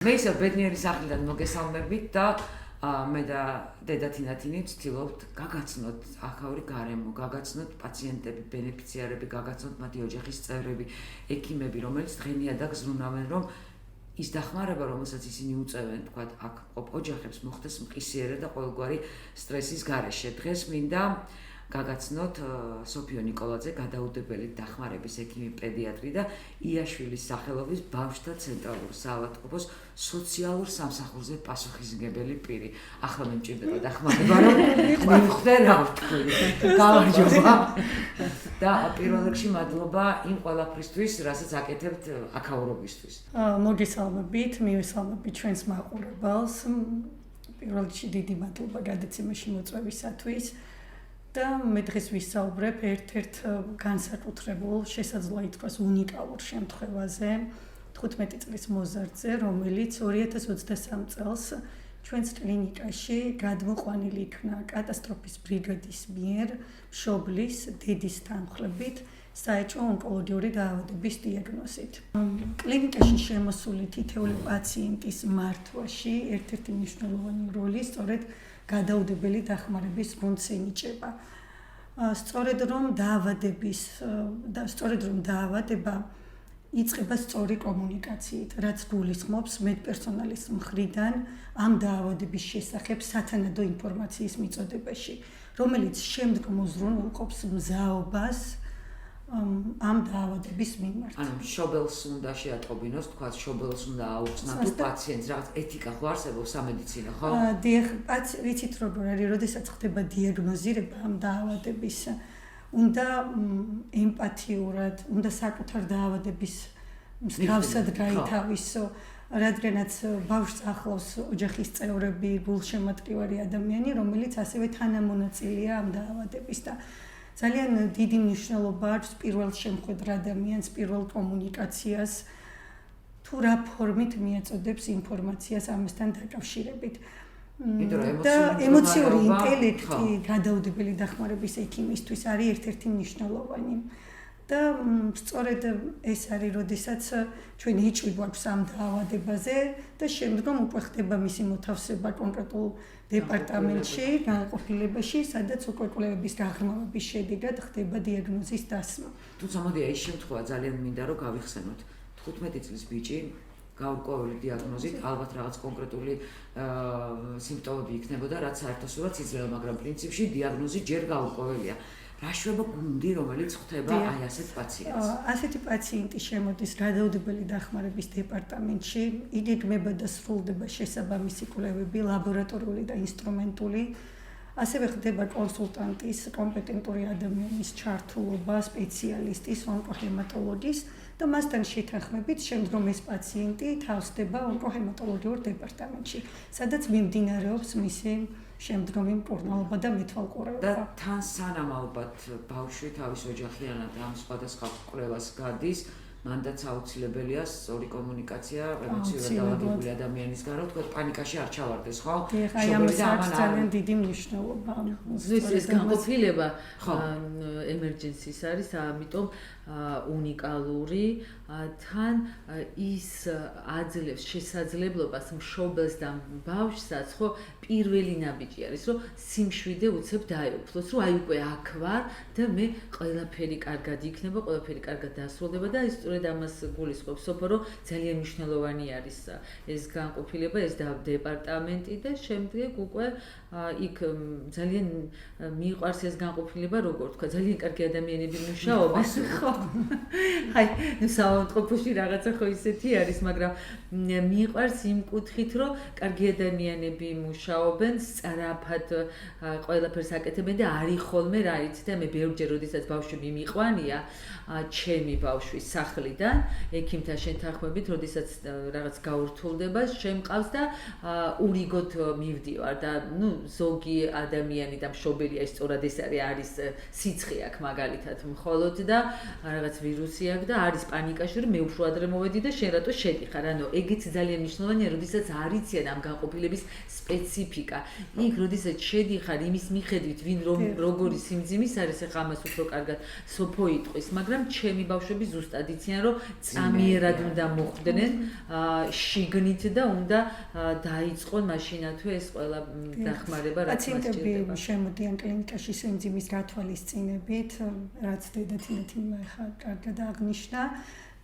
მე ისე ბედნიერი სახლიდან მოგესალმებით და მე და დედა თინათინი ვცდილობთ გაგაცნოთ ახალ გარემო, გაგაცნოთ პაციენტები, ბენეფიციარები, გაგაცნოთ მათი ოჯახის წევრები, ექიმები, რომელიც დღენიადაგ ზრუნავენ, რომ ის დახმარება, რომელსაც ისინი უწევენ, თქვათ, აქ ოჯახებს მოხდეს მყისიერება და ყოველგვარი სტრესის გარეშე. დღეს მინდა გაგაცნოთ სოფიო ნიკოლაძე, გადაუდებელი დახმარების ექიმი პედიატრი და იაშვილის სახელობის ბავშვთა ცენტრალურ საავადმყოფოს სოციალურ სამსახურზე პასუხისმგებელი პირი. ახლა მე მჭირდება დახმარება, რომ მივხვდე რა ვთქვი. გამარჯობა. და პირველ რიგში მადლობა იმ ყველაფრისთვის, რასაც აკეთებთ აქაურობისთვის. მოგესალმებით, მივესალმებით ჩვენს მაყურებელს. პირველ რიგში დიდი მადლობა გადაცემაში მოწვევისათვის. და მე დღეს ვისაუბრებ ერთ-ერთ განსაკუთრებულ, შესაძლოა ითქვას უნიკალურ შემთხვევაზე, 15 წლის მოზარდზე, რომელიც 2023 წელს ჩვენს კლინიკაში გადმოყვანილი იქნა კატასტროფის ბრიგადის მიერ მშობლის დედის თანხლებით საეჭვო ონკოლოგიური დაავადების დიაგნოზით. კლინიკაში შემოსული თითოეული პაციენტის მართვაში ერთ-ერთი მნიშვნელოვანი როლი სწორედ გადაუდებელი დახმარების ფუნქცია ინიჭება. სწორედ რომ დაავადება იწყება სწორი კომუნიკაციით, რაც გულისხმობს მედპერსონალის მხრიდან ამ დაავადების შესახებ სათანადო ინფორმაციის მიწოდებაში, რომელიც შემდგომ უზრუნველყოფს მზაობას ამ დაავადების მიმართ. ანუ მშობელს უნდა შეატყობინოს, თქვა მშობელს უნდა აუხსნა თუ პაციენტს რაღაც ეთიკა ხო არსებობს სამედიცინო, ხო? დიახ, ვიცით როგორ არის, როდესაც ხდება დიაგნოზირება ამ დაავადების, უნდა ემპათიურად, უნდა საკუთარ დაავადების მსგავსად გაითავისო, რადგანაც ბავშვს ახლავს ოჯახის წევრები, გულშემატკივარი ადამიანი, რომელიც ასევე თანამონაწილეა ამ დაავადების და ძალიან დიდი მნიშვნელობა აქვს პირველ შემხვედრ ადამიანს, პირველ კომუნიკაციას, თუ რა ფორმით მიაწოდებს ინფორმაციას ამასთან დაკავშირებით. და ემოციური ინტელექტი გადაუდებელი დახმარების ექიმისთვის არის ერთ-ერთი მნიშვნელოვანი. და სწორედ ეს არის, როდესაც ჩვენ ეჭვი გვაქვს ამ დაავადებაზე და შემდგომ უკვე ხდება მისი მოთავსება კონკრეტულ დეპარტამენტში, განყოფილებაში, სადაც უკვე კვლევების გაღრმავების შედეგად ხდება დიაგნოზის დასმა. თუმცა მოდი ეს შემთხვევა ძალიან მინდა რომ გავიხსენოთ. 15 წლის ბიჭი გაურკვეველი დიაგნოზით, ალბათ რაღაც კონკრეტული სიმპტომები იქნებოდა, რაც საერთოდ სულაც იძლევა, მაგრამ პრინციპში დიაგნოზი ჯერ გაურკვეველია. რა შვება გუნდი, რომელიც ხვდება აი ასეთ პაციენტს? ასეთი პაციენტი შემოდის გადაუდებელი დახმარების დეპარტამენტში, იგეგმება და სრულდება შესაბამისი კვლევები, ლაბორატორიული და ინსტრუმენტული. ასევე ხდება კონსულტანტის, კომპეტენტური ადამიანის ჩართულობა, სპეციალისტის, ონკოჰემატოლოგის და მასთან შეთანხმებით შემდგომ ეს პაციენტი თავსდება ონკოჰემატოლოგიურ დეპარტამენტში, სადაც მიმდინარეობს მისი შემდგომი მკურნალობა და მეთვალყურეობა. და თან სანამ ალბათ ბავშვი თავის ოჯახიანად ამ სხვადასხვა კვლევას გადის, მანდაც აუცილებელია სწორი კომუნიკაცია ემოციურად დაავადებული ადამიანისგან, რომ თქვა პანიკაში არ ჩავარდეს, ხო? აი ამას აქვს ძალიან დიდი მნიშვნელობა. ეს განყოფილება ემერჯენსის არის, ამიტომ უნიკალური, თან ის აძლევს შესაძლებლობას მშობელს და ბავშვსაც, ხო, პირველი ნაბიჯი არის, რომ სიმშვიდე უცებ დაეუფლოს, რომ აი უკვე აქ ვარ და მე ყველაფერი კარგად იქნება, ყველაფერი კარგად დასრულდება და ის სწორედ ამას გულისხმობს, რომ ძალიან მნიშვნელოვანი არის ეს განყოფილება, ეს დეპარტამენტი და შემდეგ უკვე იქ ძალიან მიყვარს ეს განყოფილება, როგორ თქვა, ძალიან კარგი ადამიანები მუშაობენ, ხო? აი, საავადმყოფოში რაღაცა ხო ისეთი არის, მაგრამ მიყვარს იმ კუთხით, რომ კარგი ადამიანები მუშაობენ, სწრაფად ყველაფერს აკეთებენ და არის ხოლმე რა იცი და მე ბევრჯერ როდესაც ბავშვები მიყვანია, ჩემი ბავშვი სახლიდან, ექიმთან შეთანხმებით, როდესაც რაღაც გაურთულდება, შემყავს და ურიგოდ მივდივარ და ზოგი ადამიანი და მშობელია სწორად ეს არის სიცხე აქ მაგალითად მხოლოდ და რაღაც ვირუსი აქვს და არის პანიკაში, რომ მე უფრო ადრე მოვედი და შენ რატო შედიხარ. ანუ ეგეც ძალიან მნიშვნელოვანია, როდესაც არიციან ამ განყოფილების სპეციფიკა. იქ როდესაც შედიხარ იმის მიხედვით, ვინ როგორი სიმძიმის არის, ახლა ამას უფრო კარგად სოფო იტყვის, მაგრამ ჩემი ბავშვები ზუსტად იციან იციან რომ წამიერად უნდა მოხვდნენ შიგნით და უნდა დაიწყონ მაშინათვე ეს ყველა დახმარება რაც მას ჭირდება. შემოდიან კლინიკაში ენზიმის გათვალისწინებით, რაც დედათინათინმა ახლა კარგად აღნიშნა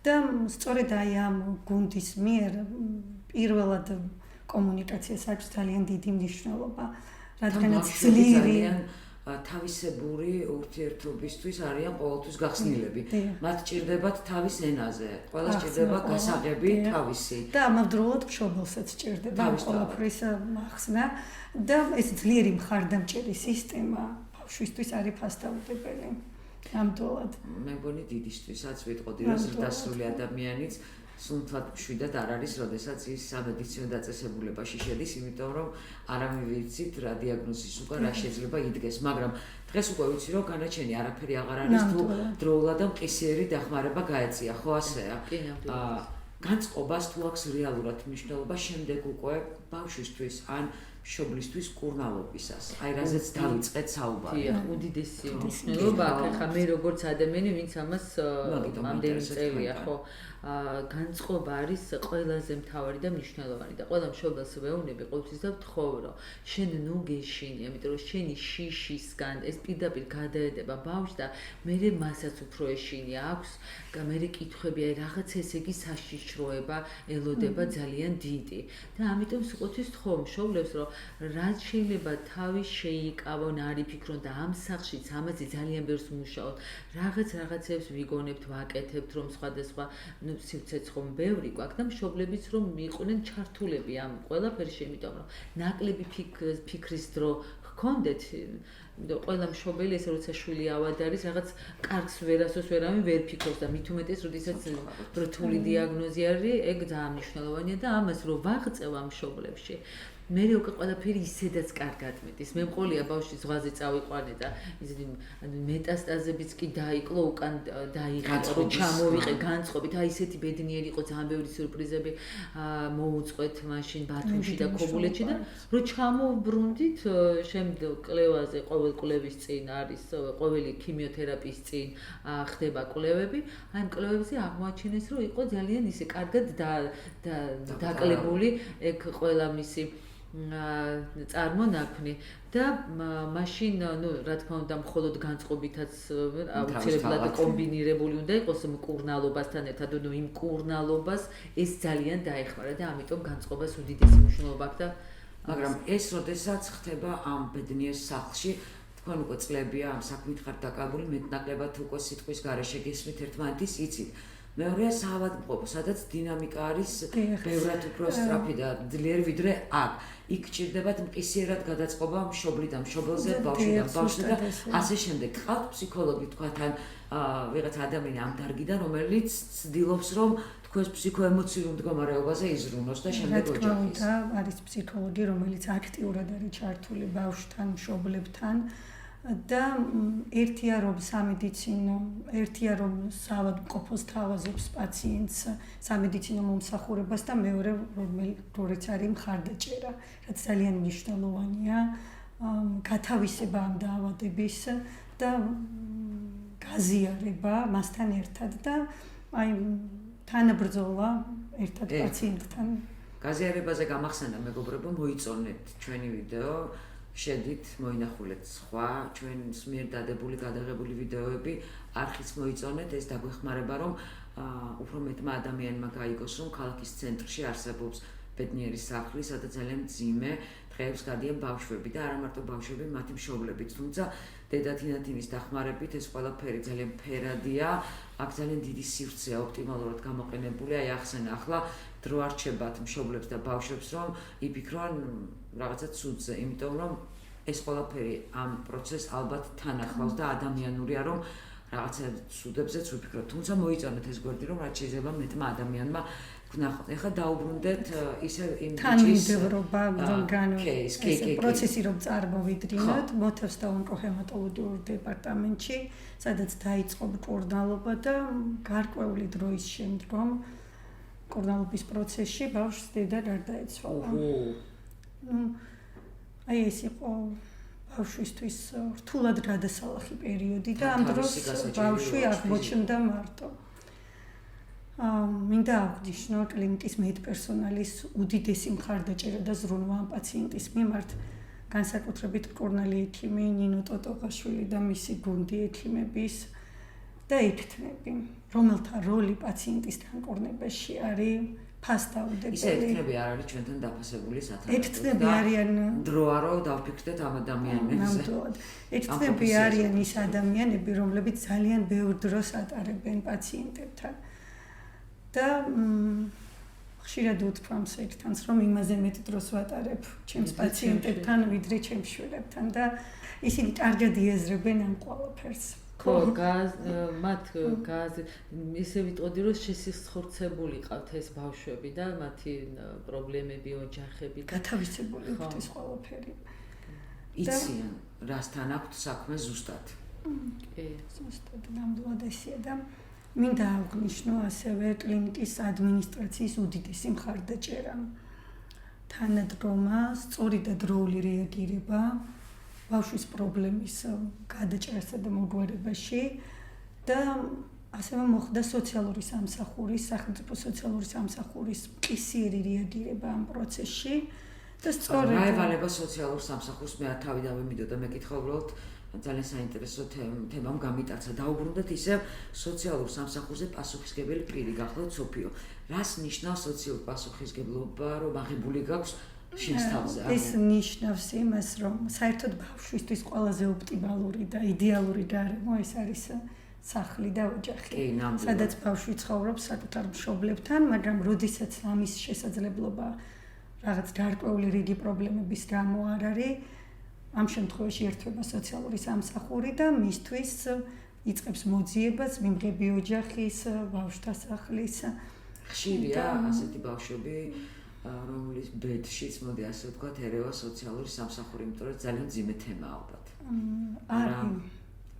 და სწორედ აი ამ გუნდის მიერ პირველად კომუნიკაციას აქვს ძალიან დიდი მნიშვნელობა, რადგანაც ძლიერი თავისებური ურთიერთობისთვის არიან ყოველთვის გახსნილები. მათ ჭირდებათ თავის ენაზე, ყველას ჭირდება გასაღები თავისი. და ამავდროულად მშობელსაც ჭირდება ყველაფრის ახსნა და ეს ძლიერი მხარდამჭერი სისტემა ბავშვისთვის არის ფასდაუდებელი. ნამდვილად. მე მგონი დიდისთვისაც ვიტყოდი, რომ ზრდასრული ადამიანიც სუნთად მშვიდად არ არის, როდესაც ის სამედიცინო დაწესებულებაში შედის, იმიტომ რომ არავინ რა დიაგნოზის უკან რა შეიძლება იდგეს, მაგრამ დღეს უკვე ვიცი, რომ განაჩენი არაფერი აღარ არის, თუ დროულად და მყისიერი დახმარება გაეწია, ხო ასეა? განწყობას თუ აქვს რეალურად მნიშვნელობა შემდეგ უკვე ბავშვისთვის ან მშობლისთვის კურნალობისას. აი რაზეც დავიწყეთ საუბარი. უდიდესი მნიშვნელობა აქვს. ხა მე როგორც ადამიანი, ვინც ამას ამდენი წელია, ხო? განწყობა არის ყველაზე მთავარი და მნიშვნელოვანი და ყველა მშობელს ვეუბნები ყოველთვის და ვთხოვ რომ შენ ნუ გეშინი, ამიტომ რომ შენი შიშისგან ეს პირდაპირ გადაედება ბავშვს და მერე მასაც უფრო ეშინი აქვს, მერე კითხვები აი რაღაც ესე იგი საშიშროება ელოდება ძალიან დიდი და ამიტომ სულ ვთხოვ მშობლებს რომ რაც შეიძლება თავის შეიკავონ, არ იფიქრონ და ამ სახლშიც ამაზე ძალიან ბევრს მუშაობთ. რაღაცებს ვიგონებთ, ვაკეთებთ რომ სხვადასხვა სივრცეც ხომ ბევრი გვაქვს და მშობლებიც რომ მიყვნენ ჩართულები ამ ყველაფერში, იმიტომ რომ ნაკლები ფიქრის დრო ჰქონდეთ, ყველა მშობელი ესე როცა შვილი ავად არის, რაღაც კარგს ვერასოს ვერავინ ვერ ფიქრობს და მით უმეტეს როდესაც რთული დიაგნოზი არის, ეგ ძალიან მნიშვნელოვანია და ამას რომ ვაღწევ ამ მშობლებში მე უკვე ყველაფერი ისედაც კარგად მეტის. მე მყოლია ბავშვი ზღვაზე წავიყვანე და ისეთი მეტასტაზებიც კი დაიკლო, უკან დაიღო, რომ ჩამოვიყე განწყობით. აი ისეთი ბედნიერი იყო, ძალიან ბევრი სიურპრიზები მოუწყვეთ მაშინ ბათუმში და ქობულეთში და რომ ჩამოვბრუნდით შემდეგ კლევაზე, ყოველ კლევის წინ არის, ყოველი ქიმიოთერაპიის წინ ხდება კლევები. აი ამ კლევებზე აღმოაჩინეს, რომ იყო ძალიან ისე კარგად დაკლებული ეგ ყველა მისი წარმონაქმნი და მაშინ ნუ რა თქმა უნდა მხოლოდ განწყობითაც აუცილებლად კომბინირებული უნდა იყოს მკურნალობასთან ერთად, ნუ იმ კურნალობას ეს ძალიან დაეხმარა და ამიტომ განწყობას უდიდესი მნიშვნელობა აქვს და მაგრამ ეს როდესაც ხდება ამ ბედნიერ სახლში თქვენ უკვე წლებია ამ საქმით ხართ დაკავებული, მეტნაკლებად უკვე სიტყვის გარეშე გესმით ერთმანეთის იცით. მეორეა საავადმყოფო, სადაც დინამიკა არის ბევრად უფრო სწრაფი და ძლიერი ვიდრე აქ. იქ ჭირდებათ მყისიერად გადაწყობა მშობლიდან მშობელზე, ბავშვიდან ბავშვზე და ასე შემდეგ. ყავთ ფსიქოლოგი თქვათან ვიღაც ადამიანი ამ დარგიდან, რომელიც ცდილობს რომ თქვენს ფსიქოემოციურ მდგომარეობაზე იზრუნოს და შემდეგ ოჯახის. და არის ფსიქოლოგი, რომელიც აქტიურად არის ჩართული ბავშვთან, მშობლებთან. და ერთია რომ სამედიცინო, ერთია რომ საავადმყოფოს თავაზობს პაციენტს სამედიცინო მომსახურებას და მეორე როც არის მხარდაჭერა, რაც ძალიან მნიშვნელოვანია გათავისება ამ დაავადების და გაზიარება მასთან ერთად და აი თანაბრძოლა ერთად პაციენტთან. გაზიარებაზე გამახსენდა მეგობრებო, მოიწონეთ ჩვენი ვიდეო. შედით მოინახულეთ სხვა ჩვენს მიერ დადებული გადაღებული ვიდეოები, არხიც მოიწონეთ, ეს დაგვეხმარება რომ უფრო მეტმა ადამიანმა გაიგოს რომ ქალაქის ცენტრში არსებობს ბედნიერი სახლი, სადაც ძალიან მძიმე დღეებს გადიან ბავშვები და არა მარტო ბავშვები, მათი მშობლებიც, თუმცა დედათინათინის დახმარებით ეს ყველაფერი ძალიან ფერადია, აქ ძალიან დიდი სივრცეა ოპტიმალურად გამოყენებული, აი ახსენა ახლა დრო არჩებათ მშობლებს და ბავშვებს რომ იფიქრონ რაღაცა ცუდზე, იმიტომ რომ ეს ყველაფერი ამ პროცესს ალბათ თან ახლავს და ადამიანურია რომ რაღაცა ცუდებზეც ვიფიქროთ. თუმცა მოიწონეთ ეს გვერდი რომ რაც შეიძლება მეტმა ადამიანმა ვნახოთ. ეხლა დაუბრუნდეთ ისე იმ თანმიმდევრობა რომ პროცესი რომ წარმოვიდგინოთ მოთევს და ონკოჰემატოლოგიურ დეპარტამენტში, სადაც დაიწყო მკურნალობა და გარკვეული დროის შემდგომ მკურნალობის პროცესში ბავშვს დედა გარდაეცვალა. აი ეს იყო ბავშვისთვის რთულად გადასალახი პერიოდი და ამ დროს ბავშვი აღმოჩნდა მარტო. მინდა აღვნიშნო კლინიკის მედპერსონალის უდიდესი მხარდაჭერა და ზრუნვა ამ პაციენტის მიმართ, განსაკუთრებით მკურნალი ექიმი ნინო ტოტოღაშვილი და მისი გუნდი ექიმების და ექთნები, რომელთა როლი პაციენტის განკურნებაში არის ფასდაუდებელი. ისე ექთნები არ არის ჩვენთან დაფასებული სათანადოდ. ექთნები არიან დროა რომ დავფიქრდეთ ამ ადამიანებზე. ექთნები არიან ის ადამიანები, რომლებიც ძალიან ბევრ დროს ატარებენ პაციენტებთან. და ხშირად უთქვამს ერთთანს, რომ იმაზე მეტ დროს ვატარებ ჩემს პაციენტებთან, ვიდრე ჩემს შვილებთან და ისინი კარგად იაზრებენ ამ ყველაფერს. ხო, მათ ისე ვიტყოდი, რომ შესიხორცებული ყავთ ეს ბავშვები და მათი პრობლემები, ოჯახები და გათავისებული ყავთ ეს ყველაფერი. იციან, რასთან აქვთ საქმე ზუსტად. კი, ზუსტად ნამდვილად ესეა და მინდა აღვნიშნო ასევე კლინიკის ადმინისტრაციის უდიდესი მხარდაჭერა. თანადგომა, სწორი და დროული რეაგირება ბავშვის პრობლემის გადაჭრასა და მოგვარებაში და ასევე მოხდა სოციალური სამსახურის, სახელმწიფო სოციალური სამსახურის მყისიერი რეაგირება ამ პროცესში და სწორედ რა ევალება სოციალურ სამსახურს მე თავიდანვე მიდოდა მეკითხა უბრალოდ ძალიან საინტერესო თემამ გამიტაცა დაუბრუნდეთ ისევ სოციალურ სამსახურზე პასუხისმგებელი პირი გახლავთ სოფიო. რას ნიშნავს სოციალური პასუხისმგებლობა, რომ აღებული გაქვს შინს თავზე? ეს ნიშნავს იმას, რომ საერთოდ ბავშვისთვის ყველაზე ოპტიმალური და იდეალური გარემო ეს არის სახლი და ოჯახი. სადაც ბავშვი ცხოვრობს საკუთარ მშობლებთან, მაგრამ როდესაც ამის შესაძლებლობა რაღაც გარკვეული რიგი პრობლემების გამო არ არის, ამ შემთხვევაში ერთვება სოციალური სამსახური და მისთვის იწყებს მოძიებას მიმღები ოჯახის, ბავშვთა სახლის. ხშირია ასეთი ბავშვები, რომლის ბედშიც, მოდი ასე ვთქვათ, ერევა სოციალური სამსახური, იმიტომ რომ ძალიან მძიმე თემაა ალბათ.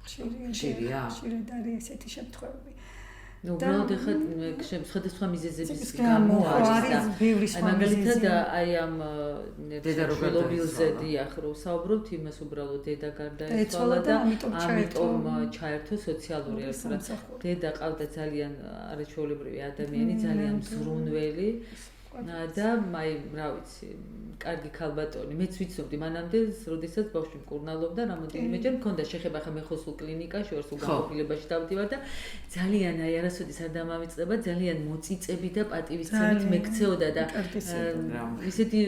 ხშირია. ხშირად არის ესეთი შემთხვევები. უბრალოდ ახლა სხვადასხვა მიზეზების გამო არის და მაგალითად აი ამ დედარობილზე დიახ რომ საუბრობთ იმას უბრალოდ დედა გარდაეცვალა და ამიტომ ჩაერთო სოციალური სამსახური. დედა ყავდა ძალიან არაჩვეულებრივი ადამიანი, ძალიან მზრუნველი და აი რა ვიცი კარგი ქალბატონი მეც ვიცნობდი მანამდე როდესაც ბავშვი მკურნალობდა რამოდენიმეჯერ მქონდა შეხება ხა მე ხო სულ კლინიკაში ვარ სულ გამოფილებაში დავდივარ და ძალიან აი არასოდეს არ დამამიწყდება ძალიან მოწიწები და პატივისცემით მეკცეოდა და ისეთი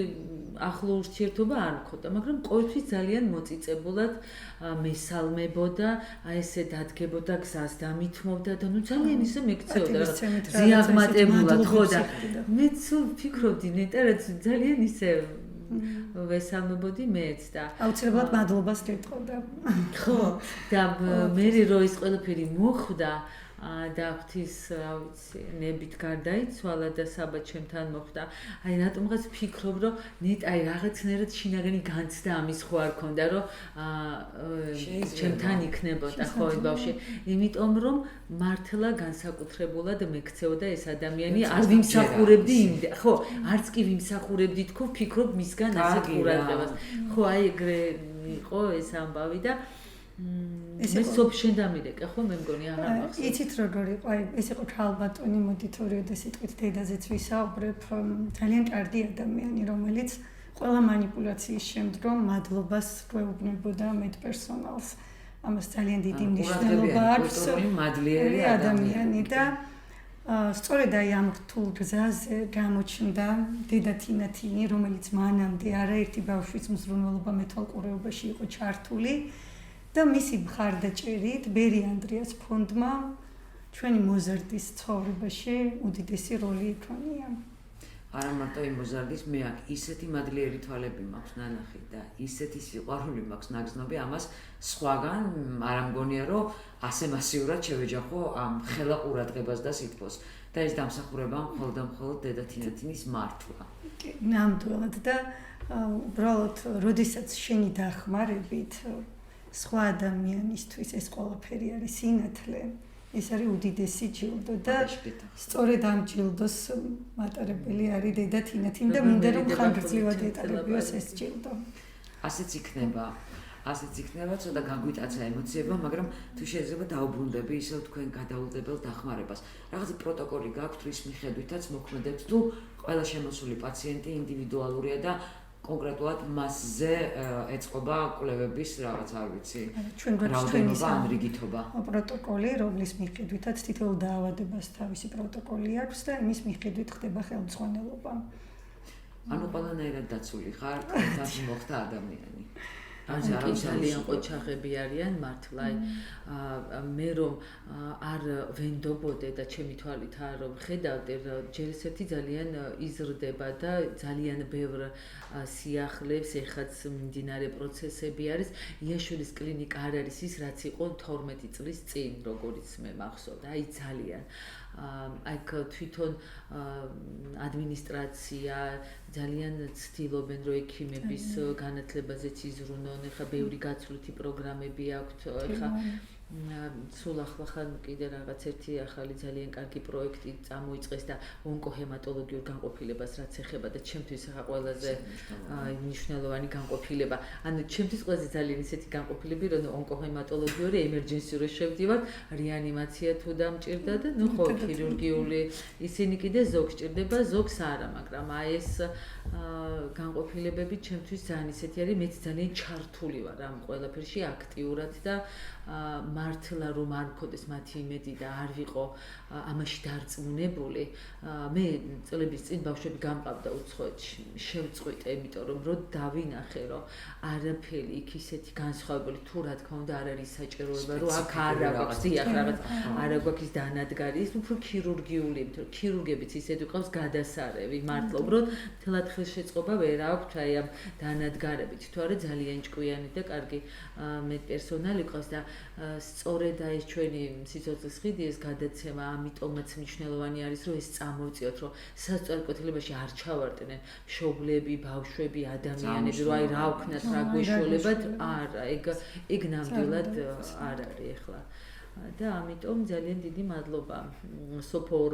ახლო ურთიერთობა არ მქონდა მაგრამ ყოველთვის ძალიან მოწიწებულად მესალმებოდა აი ესე დადგებოდა გზას დამითმობდა და ნუ ძალიან ისე მეკცეოდა ზიაღმატებულად ხო და მეც სულ ვფიქრობდი ნეტა რაც ძალიან ისე ვესალმებოდი მეც და აუცილებლად მადლობას გეტყოდა ხო და მე რო ის ყველაფერი მოხდა და ღვთის რა ვიცი ნებით გარდაიცვალა და საბა ჩემთან მოხდა აი რატომღაც ვფიქრობ რომ ნეტა აი რაღაცნაირად შინაგანი განცდა ამის ხო არ ქონდა რომ ჩემთან იქნებოდა ხო ეს ბავშვი იმიტომ რომ მართლა განსაკუთრებულად მეკცეოდა ეს ადამიანი არ ვიმსახურებდი იმდე ხო არც კი ვიმსახურებდი თქო ვფიქრობ მისგან ასეთ ყურადღებას ხო აი ეგრე იყო ეს ამბავი და ეს სოფშენ დამირეკე ხო მე მგონი აღარ მახსოვს იცით როგორ იყო აი ეს იყო ქალბატონი მოდით ორიოდე სიტყვით დედაზეც ვისაუბრებ ძალიან კარგი ადამიანი რომელიც ყველა მანიპულაციის შემდგომ მადლობას გვეუბნებოდა მედპერსონალს ამას ძალიან დიდი მნიშვნელობა აქვს მადლიერი ადამიანი და სწორედ აი ამ რთულ გზაზე გამოჩნდა დედა თინათინი რომელიც მანამდე არაერთი ბავშვის მზრუნველობა მეთვალყურეობაში იყო ჩართული და მისი მხარდაჭერით ბერი ანდრიას ფონდმა ჩვენი მოზარდის ცხოვრებაში უდიდესი როლი იქონია. არა მარტო იმ მოზარდის მე აქ ისეთი მადლიერი თვალები მაქვს ნანახი და ისეთი სიყვარული მაქვს ნაგზნობი ამას სხვაგან არ მგონია რომ ასე მასიურად შევეჯახო ამ ხელა ყურადღებას და სიტყვას და ეს დამსახურება მხოლოდ დედა თინათინის მართლა. ნამდვილად და უბრალოდ როდესაც შენი დახმარებით სხვა ადამიანისთვის ეს ყველაფერი არის სინათლე ეს არის უდიდესი ჯილდო და სწორედ ამ ჯილდოს მატარებელი არის დედა თინათინი და მინდა რომ ხანგრძლივად ეტარებიოს ეს ჯილდო ასეც იქნება ასეც იქნება ცოტა გაგვიტაცა ემოციებმა, მაგრამ თუ შეიძლება დაუბრუნდები ისევ თქვენ გადაულდებელ დახმარებას. რაღაცა პროტოკოლი გაქვთ, რის მიხედვითაც მოქმედებთ, თუ ყველა შემოსული პაციენტი ინდივიდუალურია და კონკრეტულად მასზე ეწყობა კვლევების რაღაც არ ვიცი. ჩვენ რაოდენობა ან რიგითობა. პროტოკოლი, რომლის მიხედვითაც თითოეულ დაავადებას თავისი პროტოკოლი აქვს და იმის მიხედვით ხდება ხელმძღვანელობა. ანუ ყველანაირად დაცული ხარ, თავს მოხდა ადამიანი. ან ძალიან ყოჩაღები არიან მართლა. მე რომ არ ვენდობოდე და ჩემი თვალით არ ვხედავდე, ჯერ ესეთი ძალიან იზრდება და ძალიან ბევრ სიახლეს ეხაც მიმდინარე პროცესები არის. იაშვილის კლინიკა არ არის ის, რაც იყო 12 წლის წინ, როგორც მე მახსოვდა. აი ძალიან აქ თვითონ ადმინისტრაცია ძალიან ცდილობენ რომ ექიმების განათლებაზეც იზრუნონ. ეხლა ბევრი გაცვლითი პროგრამები აქვთ. ეხლა სულ ახლახან კიდე რაღაც ერთი ახალი ძალიან კარგი პროექტი წამოიწყეს და ონკოჰემატოლოგიურ განყოფილებას რაც ეხება და ჩემთვის ახლა ყველაზე მნიშვნელოვანი განყოფილება. ანუ ჩემთვის ყველაზე ძალიან ისეთი განყოფილები რომ ონკოჰემატოლოგიური ემერჯენსიურ შევდივარ, რეანიმაცია თუ დამჭირდა და ნუ ხო ქირურგიული ისინი კიდე ზოგს ჭირდება, ზოგს არა, მაგრამ აი ეს განყოფილებები ჩემთვის ძალიან ისეთი არის, მეც ძალიან ჩართული ვარ ამ ყველაფერში აქტიურად და მართლა რომ არ მქონდეს მათი იმედი და არ ვიყო ამაში დარწმუნებული. მე წლების წინ ბავშვები გამყავდა უცხოეთში, შევწყვიტე, იმიტომ რომ რო დავინახე რომ არაფერი იქ ისეთი განსხვავებული თუ რა თქმა უნდა არ არის საჭიროება რომ აქ არ აქვს დიახ რაღაც არ აქვს დანადგარი, ის უფრო ქირურგიული, იმიტომ რომ ქირურგებიც ისეთ ვიყავს გადასარევი, მართლა უბრალოდ თელად ხელშეწყობა ვერ აქვს აი ამ დანადგარებით. თუ არა ძალიან ჭკვიანი და კარგი მედპერსონალი ყავს და სწორედ ეს ჩვენი სიცოცხლის ხიდი ეს გადაცემა ამიტომაც მნიშვნელოვანი არის რომ ეს წამოვწიოთ რომ სასწორკვეთილებაში არ ჩავარდნენ მშობლები, ბავშვები, ადამიანები რომ აი რა ვქნათ რა გვეშოლებათ არა ეგ ნამდვილად არ არის ახლა და ამიტომ ძალიან დიდი მადლობა სოფორ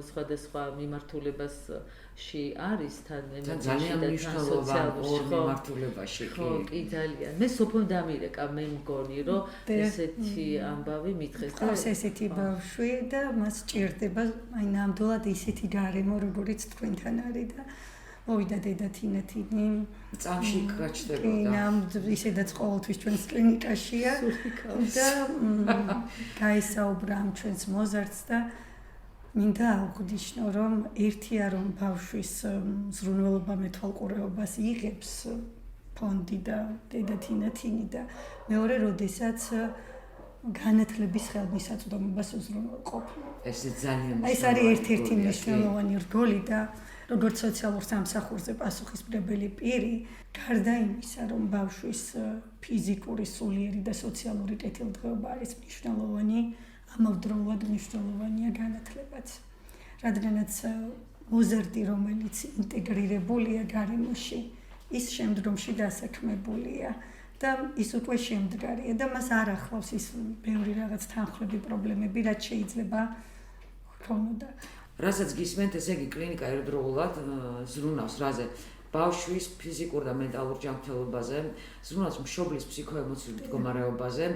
სხვადასხვა მიმართულებაში არის თან ძალიან მნიშვნელოვანი ორ მიმართულებაში კი ძალიან მე სოფომ დამირეკა მე მგონი რომ ესეთი ამბავი მითხეს და ესეთი ბავშვი და მას ჭირდება აი ნამდვილად ისეთი გარემო როგორიც თქვენთან არის და მოვიდა დედა თინათინი წამში გაჩნდებოდა. ნამდვილად ისედაც ყოველთვის ჩვენს კლინიკაშია და გაისაუბრა ამ ჩვენს მოზარდს და მინდა აღვნიშნო რომ ერთია რომ ბავშვის ზრუნველობა მეთვალყურეობას იღებს ფონდი და დედა თინათინი და მეორე როდესაც განათლების ხელმისაწვდომობას უზრუნველყოფნა. ეს ძალიან ეს არის ერთ-ერთი მნიშვნელოვანი რგოლი და როგორც სოციალურ სამსახურზე პასუხისმგებელი პირი, გარდა იმისა, რომ ბავშვის ფიზიკური, სულიერი და სოციალური კეთილდღეობა არის მნიშვნელოვანი, ამავდროულად მნიშვნელოვანია განათლებაც. რადგანაც მოზარდი, რომელიც ინტეგრირებულია გარემოში, ის შემდგომში დასაქმებულია და ის უკვე შემდგარია და მას არ ახლავს ის ბევრი რაღაც თანხლები, პრობლემები, რაც შეიძლება ჰქონოდა. რასაც გისმენთ, ესე იგი კლინიკა ერთდროულად ზრუნავს რაზე ბავშვის ფიზიკურ და მენტალურ ჯანმრთელობაზე, ზრუნავს მშობლის ფსიქოემოციურ მდგომარეობაზე,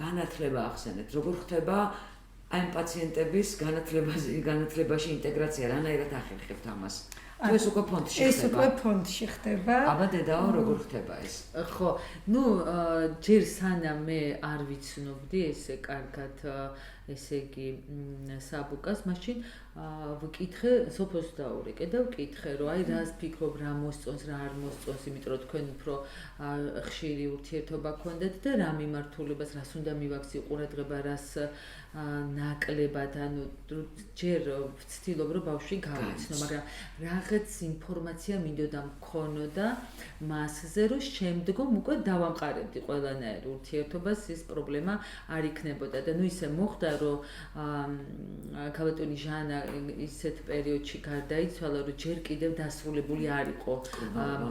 განათლება ახსენეთ, როგორ ხდება აი ამ პაციენტების განათლებაში ინტეგრაცია, რანაირად ახერხებთ ამას? თუ ეს უკვე ფონდში ხდება? ეს უკვე ფონდში ხდება. აბა დედაო, როგორ ხდება ეს? ხო, ნუ ჯერ სანამ მე არ ვიცნობდი ესე კარგად ესე იგი საბუკას, მაშინ ვკითხე სოფოს დაურეკე და ვკითხე რომ აი რას ფიქრობ, რა მოსწონს, რა არ მოსწონს, იმიტომ რომ თქვენ უფრო ხშირი ურთიერთობა გქონდეთ და რა მიმართულებას, რას უნდა მივაქცი ყურადღება, რას ნაკლებად, ანუ ჯერ ვცდილობ რომ ბავშვი გავიცნო, მაგრამ რაღაც ინფორმაცია მინდოდა მქონოდა მასზე, რომ შემდგომ უკვე დავამყარებდი ყველანაირ ურთიერთობას, ეს პრობლემა არ იქნებოდა და ნუ ისე მოხდა რომ ქალბატონი ჟანა ისეთ პერიოდში გარდაიცვალა, რომ ჯერ კიდევ დასრულებული არ იყო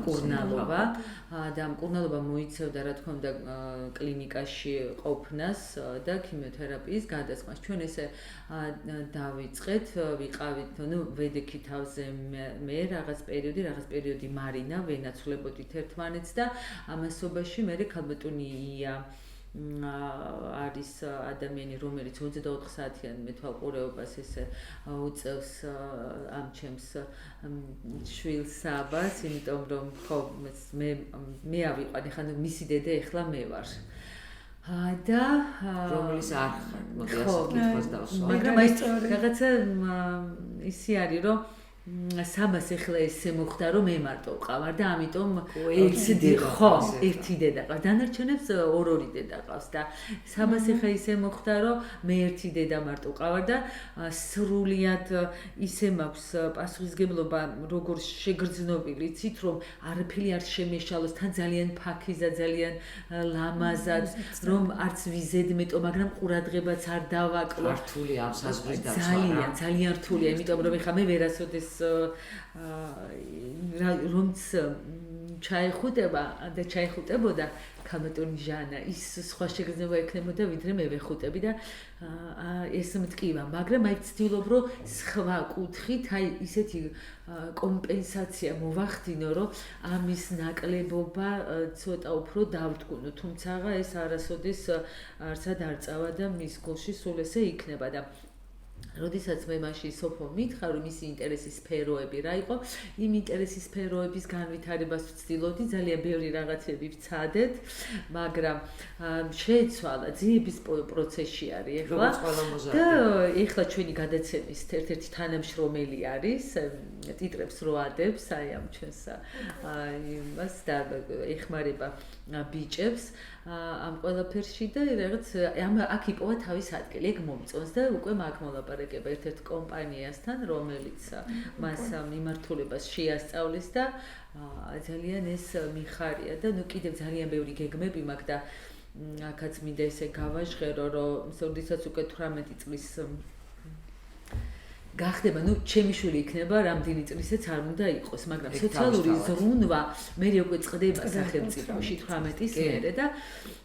მკურნალობა და მკურნალობა მოიცევდა, რა თქმა უნდა, კლინიკაში ყოფნას და ქიმიოთერაპიის გადასხმას. ჩვენ ესე დავიწყეთ, ვიყავით, ვედექი თავზე მე რაღაც პერიოდი მარინა, ვენაცვლებოდით ერთმანეთს და ამასობაში მე ქალბატონი ია არის ადამიანი, რომელიც 24 საათიან მეთვალყურეობას ესე უწევს ამ ჩემს შვილს საბას, იმიტომ რომ ხო მე ავიყვანე, ხან მისი დედა ეხლა მე ვარ. და რომელიც არ ხარ, მოდი ასე კითხვას დავსვა. მაგრამ აი რაღაცა ისი არის, რომ საბას ეხლა ესე მოხდა, რომ მე მარტო ვყავარ და ამიტომ ერთი დედა ყავს. დანარჩენებს ორ-ორი დედა ყავს და საბას ეხლა ისე მოხდა, რომ მე ერთი დედა მარტო ვყავარ და სრულიად ისე მაქვს პასუხისგებლობა, როგორ შეგრძნობილი, იცით, რომ არაფერი არ შემეშალოს, თან ძალიან ფაქიზა, ძალიან ლამაზად, რომ არც ვიზედმეტო, მაგრამ ყურადღებაც არ დავაკლო. რთული ამ საზღვრის დაცვა. ძალიან რთულია, იმიტომ რომ ეხლა მე ვერასოდეს რომც ჩაიხუტებოდა ქალბატონი ჟანა, ის სხვა შეგრძნება ექნებოდა, ვიდრე მე ვეხუტები და ეს მტკივა, მაგრამ აი ვცდილობ, რომ სხვა კუთხით, აი ისეთი კომპენსაცია მოვახდინო, რომ ამის ნაკლებობა ცოტა უფრო დავტკუნო, თუმცა ეს არასოდეს არცად არ წავა და მის გულში სულ ესე იქნება და როდესაც მე მაშინ სოფო მითხრა, რომ მისი ინტერესის სფეროები რა იყო, იმ ინტერესის სფეროების განვითარებას ვცდილობდი, ძალიან ბევრი რაღაცები ვცადეთ, მაგრამ შეეცვალა ძიების პროცესში არის ეხლა. და ეხლა ჩვენი გადაცემის ერთ-ერთი თანამშრომელი არის, ტიტრებს რო ადებს, აი ამ ჩვენს იმას და ეხმარება ბიჭებს ამ ყველაფერში და რაღაც აქ იპოვა თავის ადგილი, ეგ მომწონს და უკვე მაგ მოლაპარაკება ერთ-ერთ კომპანიასთან, რომელიც მას მიმართულებას შეასწავლის და ძალიან ეს მიხარია და კიდევ ძალიან ბევრი გეგმები მაქვს და აქაც მინდა ესე გავაჟღერო, რომ როდესაც უკვე 18 წლის გახდება, ჩემი შვილი იქნება, რამდენი წლისეც არ უნდა იყოს, მაგრამ სოციალური ზრუნვა მე უკვე წყდება სახელმწიფოში 18-ის მერე და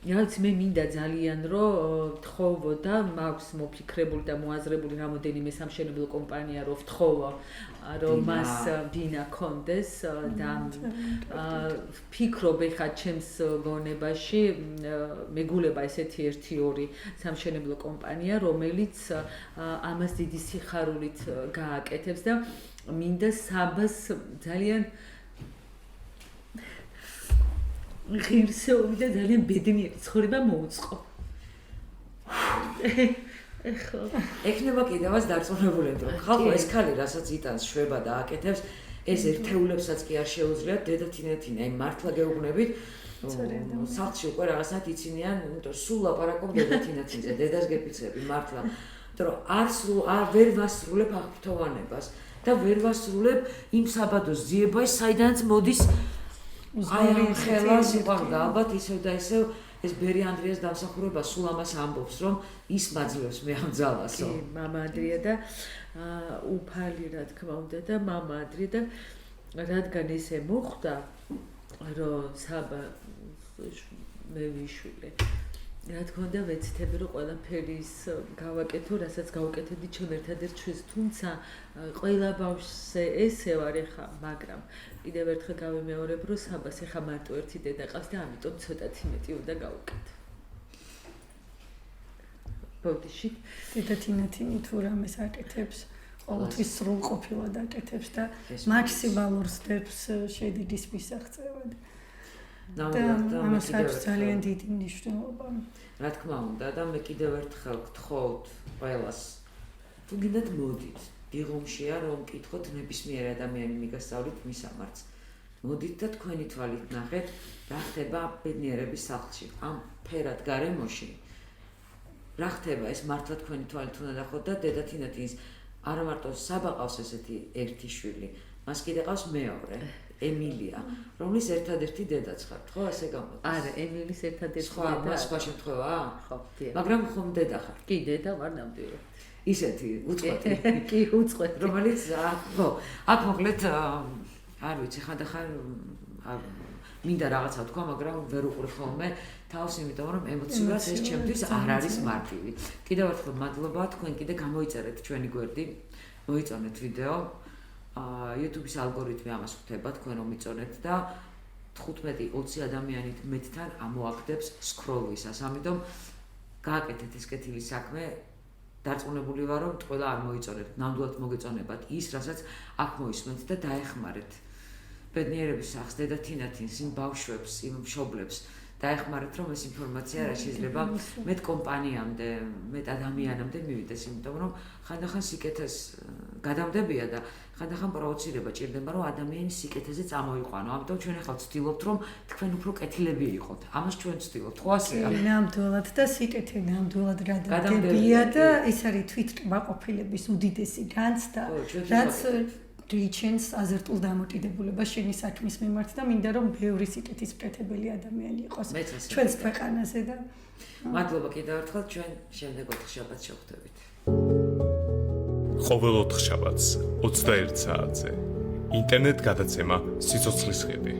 რაც მე მინდა ძალიან რომ ვთხოვო და მაქვს მოფიქრებული და მოაზრებული რამოდენიმე სამშენებლო კომპანია რომ ვთხოვო რომ მას ბინა კონდეს და ფიქრობ ეხა ჩემს გონებაში მეგულება ესეთი 1-2 სამშენებლო კომპანია რომელიც ამას დიდი სიხარულით გააკეთებს და მინდა საბას ძალიან ღირსეული და ძალიან ბედნიერი ცხოვრება მოუწყო. ეხნება კიდევაც დარწმუნებულები რომ ხალხო ეს ქალი რასაც იტანს შვება და აკეთებს ეს ერთეულებსაც კი არ შეუძლიათ დედათინეთინა იმ მართლა გეუბნებით სახლში უკვე რაღაცნაირად იცინიან იმიტომ სულ ლაპარაკობ დედათინეთინზე დედას გეფიცები მართლა რომ ვერ ვასრულებ აღფრთოვანებას და ვერ ვასრულებ იმ საბადოს ძიებას საიდანაც მოდის აი ხელა სიყვარული ალბათ ისევ და ისევ ეს ბერი ანდრიას დამსახურება სულ ამას ამბობს რომ ის მაძლევს მე ამ ძალასო კი მამა ანდრია და უფალი რა თქმა უნდა და მამა ანდრია და რადგან ესე მოხდა რომ საბა მე ვიშვილე რა თქმა უნდა ვეცდები რომ ყველაფერი ის გავაკეთო რასაც გავაკეთებდი ჩემ ერთადერთ შვილს თუმცა ყველა ბავშვზე ესე ვარ ეხა მაგრამ კიდევ ერთხელ გავიმეორებ რომ საბას ეხა მარტო ერთი დედა ყავს და ამიტომ ცოტათი მეტი უნდა გავუკეთო ბოდიში დედათინათინი თუ რამეს აკეთებს ყოველთვის სრულყოფილად აკეთებს და მაქსიმალურ სტეპს შედიდის მისაღწევად და ამას აქვს ძალიან დიდი მნიშვნელობა. რა თქმა უნდა და მე კიდევ ერთხელ გთხოვთ ყველას თუ გინდათ მოდით დიღომშია რომ მკითხოთ ნებისმიერ ადამიანი მიგასწავლით მისამართს მოდით და თქვენი თვალით ნახეთ რა ხდება ბედნიერების სახლში ამ ფერად გარემოში რა ხდება ეს მართლა თქვენი თვალით უნდა ნახოთ და დედათინათინის არა მარტო საბა ყავს ესეთი ერთი შვილი მას კიდე ყავს მეორე ემილია, რომლის ერთადერთი დედაც ხართ, ხო, ასე გამოდის? არა, ემილის ერთადერთი დედა. სხვა შემთხვევაა? ხო, დიახ. მაგრამ ხომ დედა ხარ? კი, დედა ვარ ნამდვილად. ისეთი უწყვეტი კი უწყვეტი რომელიც ხო აქ მოკლედ არ ვიცი ხანდახან მინდა რაღაცა თქვა მაგრამ ვერ უყური ხოლმე თავს იმიტომ რომ ემოციურად ეს ჩემთვის არ არის მარტივი კიდევ ერთხელ მადლობა თქვენ კიდე გამოიწერეთ ჩვენი გვერდი მოიწონეთ ვიდეო YouTube-ის ალგორითმი ამას ხვდება თქვენ მომიწონეთ და 15-20 ადამიანით მეტთან ამოაგდებს სკროლვისას ამიტომ გააკეთეთ ეს კეთილი საქმე დარწმუნებული ვარ რომ ყველა არ მოიწონებთ ნამდვილად მოგეწონებათ ის რასაც აქ მოისმენთ და დაეხმარეთ ბედნიერების სახს დედა თინათინს იმ ბავშვებს იმ მშობლებს დაეხმარეთ რომ ეს ინფორმაცია რა შეიძლება მეტ კომპანიამდე მეტ ადამიანამდე მივიდეს იმიტომ რომ ხანდახან სიკეთეს გადამდებია და ხანდახან პროვოცირება ჭირდება რომ ადამიანი სიკეთეზე წამოიყვანო ამიტომ ჩვენ ახლა ვცდილობთ რომ თქვენ უფრო კეთილები იყოთ ამას ჩვენ ვცდილობთ ხო ასეა ნამდვილად და სიკეთე ნამდვილად რა დაგებია და ეს არის თვითკმაყოფილების უდიდესი განცდა რაც რიჩენს აზერტულ დამოკიდებულებას შენი საქმის მიმართ და მინდა რომ ბევრი სიკეთის მკეთებელი ადამიანი იყოს ჩვენს ქვეყანაზე და მადლობა კიდევ ერთხელ ჩვენ შემდეგ 4 შაბათს შევხვდებით ყოველ 4 შაბათს 21 საათზე ინტერნეტ გადაცემა სიცოცხლის ხედი